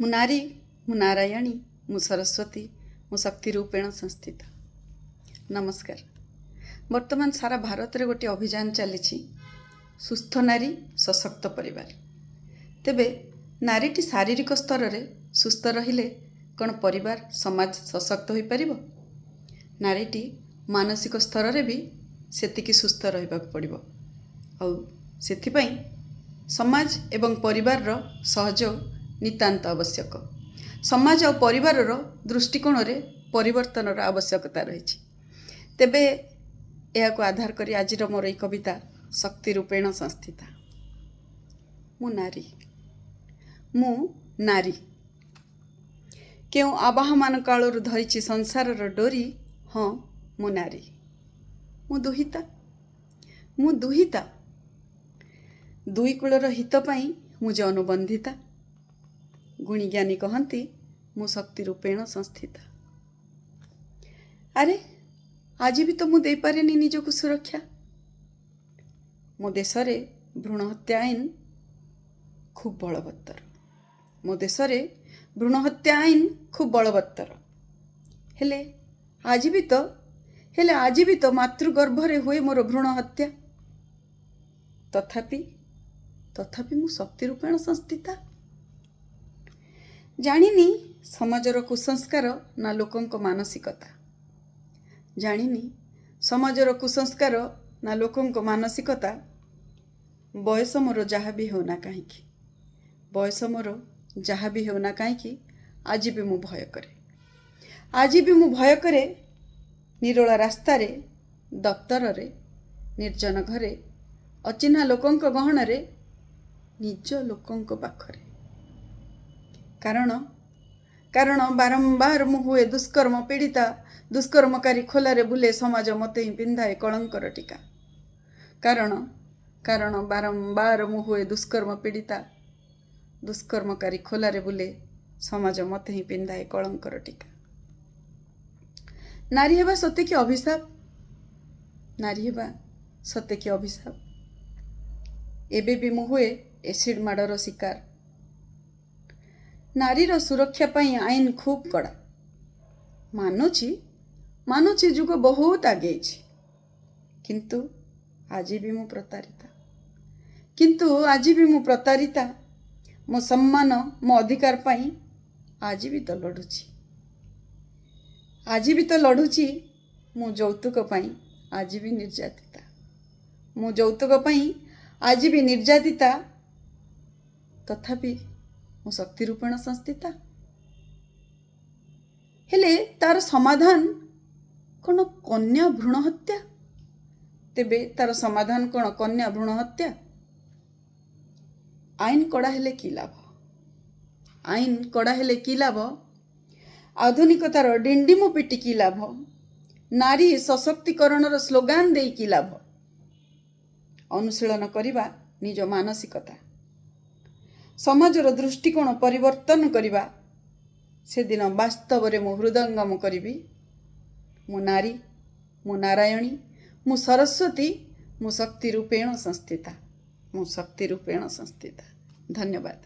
मु नारी मु नारायणी मु सरस्वती मु शक्ति रूपेण संस्थित। नमस्कार। वर्तमान सारा भारत रे गोटे अभियान चली सुस्थ नारी सशक्त परिवार। तेबे नारीटी शारीरिक स्तर रे सुस्थ रहिले कौन परिवार समाज सशक्त हो पारिबो? नारीटी मानसिक स्तर रे भी सेतिकी सुस्थ रहिबाक पड़िबो। आउ सेथिपई समाज एवं परिवार रो सहयोग नितांत आवश्यक। समाज और परिवार रो दृष्टिकोण रे परिवर्तन रो आवश्यकता रही। तेबे यह को आधार करी आज मोर एक कविता शक्ति रूपेण संस्थिता। मु नारी क्यों आवाहमान काल धरी संसार डोरी। हाँ मु नारी मु दुहिता दुई कूलर हित पाई मुझे अनुबंधिता। गुणी ज्ञानी कहती मु शक्ति रूपेण संस्थिता। अरे आज भी तो मु दे पारेनी निजको सुरक्षा। मो देश रे भ्रूण हत्या आईन खूब बलवत्तर। मो देश रे भ्रूण हत्या आईन खूब बलवत्तर। हेले आज भी तो मातृगर्भ रे हुए मोर भ्रूण हत्या। तथापि मु शक्ति रूपेण संस्थिता। जानिनी समाजर कुसंस्कार ना लोकंक मानसिकता। जानिनी समाजर कुसंस्कार ना लोकंक मानसिकता। बयस मोर जहाँ भी होना कहीं बयस मोर जहाँ भी होना कहीं आज भी मु भय करे निरोला रास्ता रे दफ्तर रे निर्जन घरे अचिन्हा लोकंक गहन रे निज लोकंक पाखरे। कारण बारंबार मु हुए दुष्कर्म पीड़िता। दुष्कर्मकारी खोलारे बुले समाज मते ही पिंधाए कलंकर टीका। कारण बारंबार मु हुए दुष्कर्म पीड़िता। दुष्कर्मकारी खोलारे बुले समाज मते ही पिंधाए कलंकर टीका। नारी हेबा सत्य कि अभिशाप। नारी हेबा सत्य कि अभिशाप। एबे भी मु हुए एसिड माडर शिकार। नारीर सुरक्षा पाई आईन खूब कड़ा। मानुची जुग बहुत आगे किंतु आज भी मु प्रतारिता। मो सम्मान मो अधिकार पाई आज भी तो लड़ुची। मु यौतुक पाई आज भी निर्यातिता। मु यौतुक पाई आज भी निर्यातिता। तथापि मु शक्ति रूपेण संस्थिता। हेले तार समाधान कौन कन्या भ्रूण हत्या? तेबे तार समाधान कौन कन्या भ्रूण हत्या? आईन कड़ा हेले की लाभ? आईन कड़ा हेले की लाभ? आधुनिकतार डिंडिमु पिटी की लाभ? नारी सशक्तिकरण स्लोगान दे की लाभ? अनुशीलन करिबा निज मानसिकता। समाजर दृष्टिकोण परिवर्तन करिबा से दिन वास्तव रे मु हृदयंगम करिबी। मु नारी मु नारायणी मु सरस्वती मु शक्ति रूपेण संस्थिता। धन्यवाद।